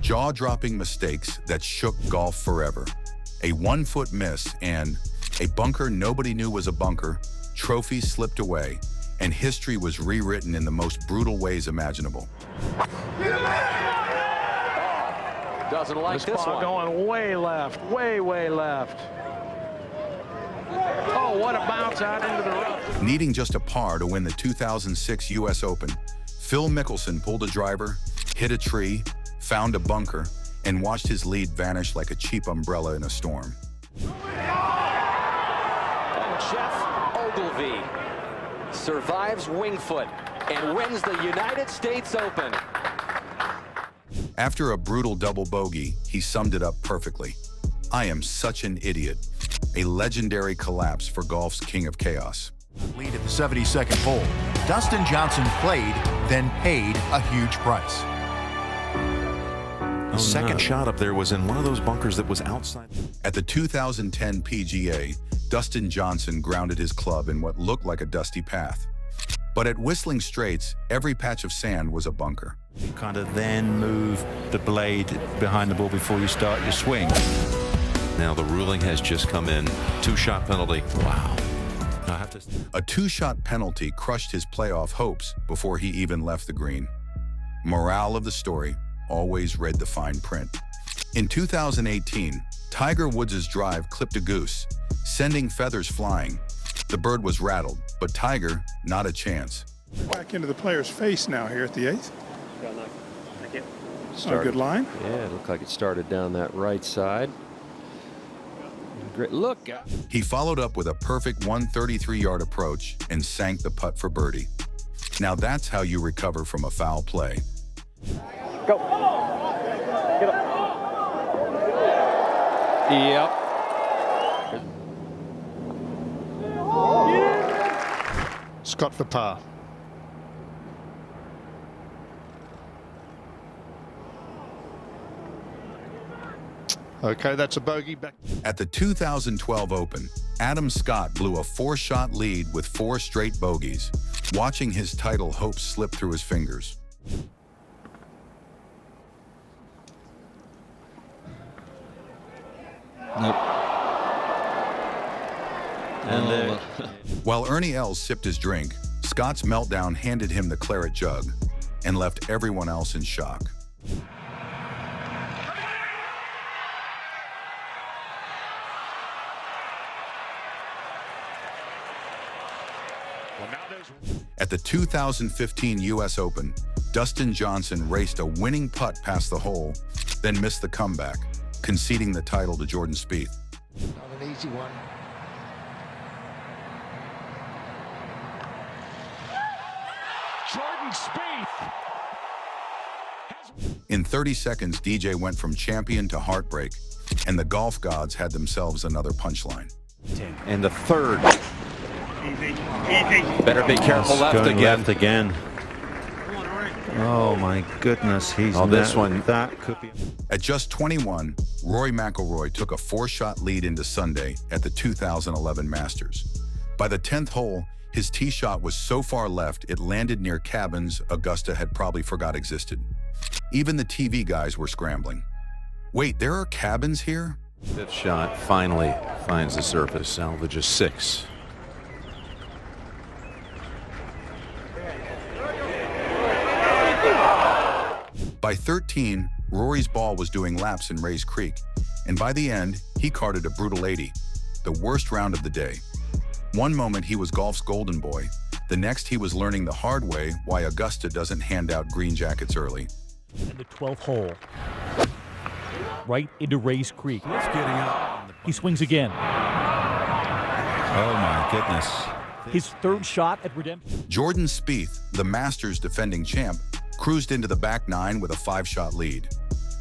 Jaw-dropping mistakes that shook golf forever. A 1-foot miss and a bunker nobody knew was a bunker, trophies slipped away, and history was rewritten in the most brutal ways imaginable. Doesn't like this one. Going way left, way left. Oh, what a bounce out into the rough. Needing just a par to win the 2006 U.S. Open, Phil Mickelson pulled a driver, hit a tree, found a bunker, and watched his lead vanish like a cheap umbrella in a storm. And Jeff Ogilvy survives Wingfoot and wins the United States Open. After a brutal double bogey, he summed it up perfectly. I am such an idiot. A legendary collapse for golf's king of chaos. Lead at the 72nd hole. Dustin Johnson played, then paid a huge price. The second shot up there was in one of those bunkers that was outside. At the 2010 PGA, Dustin Johnson grounded his club in what looked like a dusty path. But at Whistling Straits, every patch of sand was a bunker. You kind of then move the blade behind the ball before you start your swing. Now the ruling has just come in. 2-shot penalty. Wow. A 2-shot penalty crushed his playoff hopes before he even left the green. Morale of the story, always read the fine print. In 2018, Tiger Woods' drive clipped a goose, sending feathers flying. The bird was rattled, but Tiger, not a chance. Back into the player's face now here at the 8th. Started, a good line. Yeah, it looked like it started down that right side. Great look. He followed up with a perfect 133-yard approach and sank the putt for birdie. Now that's how you recover from a foul play. Go. Get up. Yep. Scott for par. Okay, that's a bogey back. At the 2012 Open, Adam Scott blew a 4-shot lead with 4 straight bogeys, watching his title hopes slip through his fingers. Nope. And While Ernie Els sipped his drink, Scott's meltdown handed him the claret jug and left everyone else in shock. At the 2015 U.S. Open, Dustin Johnson raced a winning putt past the hole, then missed the comeback, conceding the title to Jordan Spieth. Not an easy one. Jordan Spieth. In 30 seconds, DJ went from champion to heartbreak, and the golf gods had themselves another punchline. And the third. Better be careful left again. Oh my goodness, he's this one. That could be. At just 21, Rory McIlroy took a 4-shot lead into Sunday at the 2011 Masters. By the 10th hole, his tee shot was so far left it landed near cabins Augusta had probably forgot existed. Even the TV guys were scrambling. Wait, there are cabins here? 5th shot finally finds the surface. Salvages 6. By 13, Rory's ball was doing laps in Rays Creek, and by the end, he carded a brutal 80, the worst round of the day. One moment he was golf's golden boy, the next he was learning the hard way why Augusta doesn't hand out green jackets early. And the 12th hole, right into Rays Creek. He's getting up. He swings again. Oh my goodness. His 3rd shot at redemption. Jordan Spieth, the Masters defending champ, cruised into the back 9 with a 5-shot lead.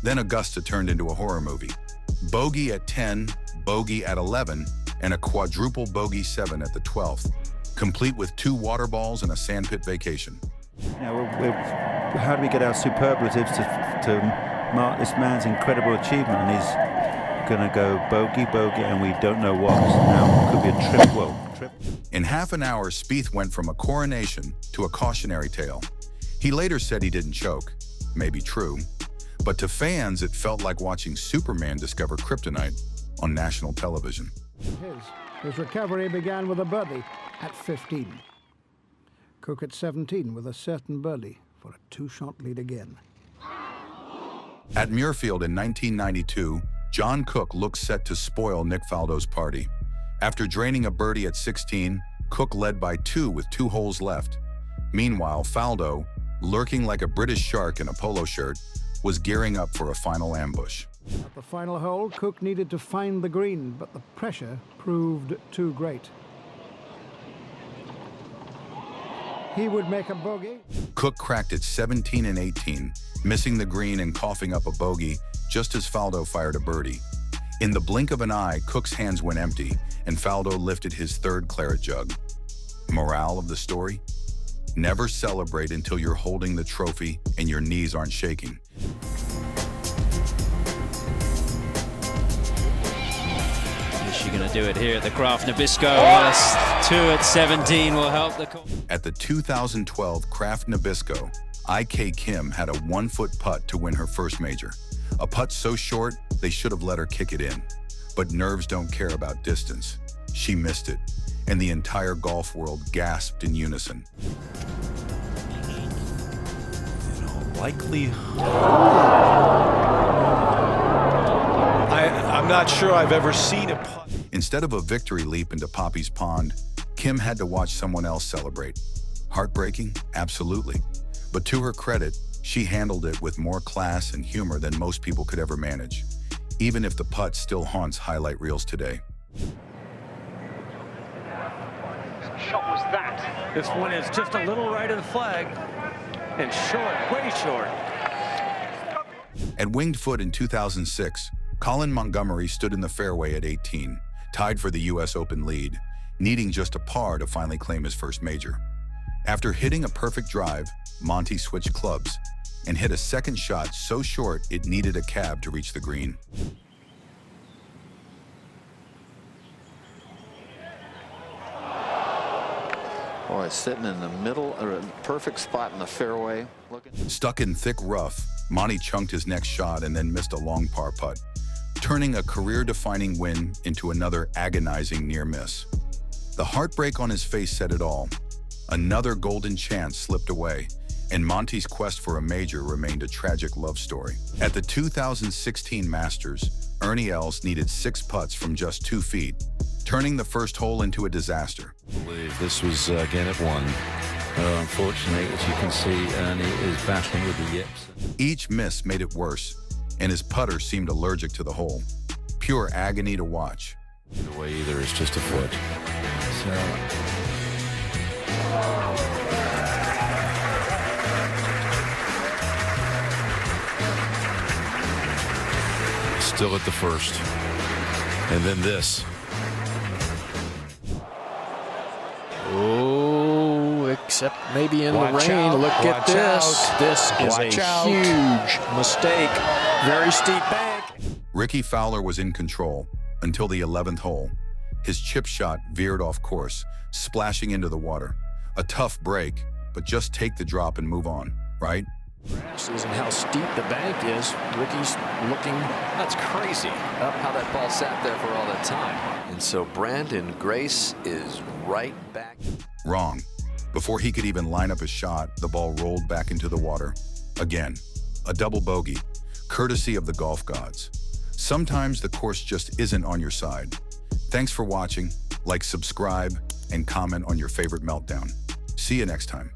Then Augusta turned into a horror movie. Bogey at 10, bogey at 11, and a quadruple bogey 7 at the 12th, complete with 2 water balls and a sandpit vacation. Now, how do we get our superlatives to mark this man's incredible achievement? And he's going to go bogey, bogey, and we don't know what. Now, it could be a trip. Whoa, trip. In half an hour, Spieth went from a coronation to a cautionary tale. He later said he didn't choke, maybe true, But to fans, it felt like watching Superman discover kryptonite on national television. His recovery began with a birdie at 15. Cook at 17 with a certain birdie for a two-shot lead again. At Muirfield in 1992, John Cook looked set to spoil Nick Faldo's party. After draining a birdie at 16, Cook led by 2 with 2 holes left. Meanwhile, Faldo, lurking like a British shark in a polo shirt, was gearing up for a final ambush. At the final hole, Cook needed to find the green, but the pressure proved too great. He would make a bogey. Cook cracked at 17 and 18, missing the green and coughing up a bogey just as Faldo fired a birdie. In the blink of an eye, Cook's hands went empty, and Faldo lifted his 3rd claret jug. Morale of the story? Never celebrate until you're holding the trophy and your knees aren't shaking. Is she going to do it here at the Kraft Nabisco? Yes, 2 at 17 will help the... At the 2012 Kraft Nabisco, IK Kim had a 1-foot putt to win her first major. A putt so short, they should have let her kick it in. But nerves don't care about distance. She missed it, and the entire golf world gasped in unison. Likely. I'm not sure I've ever seen a putt. Instead of a victory leap into Poppy's Pond, Kim had to watch someone else celebrate. Heartbreaking? Absolutely. But to her credit, she handled it with more class and humor than most people could ever manage, even if the putt still haunts highlight reels today. Shot was that. This one is just a little right of the flag. And short, way short. At Winged Foot in 2006, Colin Montgomery stood in the fairway at 18, tied for the US Open lead, needing just a par to finally claim his first major. After hitting a perfect drive, Monty switched clubs and hit a second shot so short it needed a cab to reach the green. Boy, sitting in the middle, or a perfect spot in the fairway. Stuck in thick rough, Monty chunked his next shot and then missed a long par putt, turning a career-defining win into another agonizing near miss. The heartbreak on his face said it all. Another golden chance slipped away, and Monty's quest for a major remained a tragic love story. At the 2016 Masters, Ernie Els needed 6 putts from just 2 feet, turning the first hole into a disaster. I believe this was again at 1. Unfortunately, as you can see, Ernie is battling with the yips. Each miss made it worse, and his putter seemed allergic to the hole. Pure agony to watch. The way either is just a foot. Still at the first. And then this. Oh, except maybe in the rain. Out. Look at this. Out. This is a huge mistake. Very steep bank. Ricky Fowler was in control until the 11th hole. His chip shot veered off course, splashing into the water. A tough break, but just take the drop and move on, right? Seeing how steep the bank is. Ricky's looking. That's crazy. Up how that ball sat there for all that time. And so Brandon Grace is right back. Wrong. Before he could even line up a shot, the ball rolled back into the water. Again, a double bogey, courtesy of the golf gods. Sometimes the course just isn't on your side. Thanks for watching. Like, subscribe, and comment on your favorite meltdown. See you next time.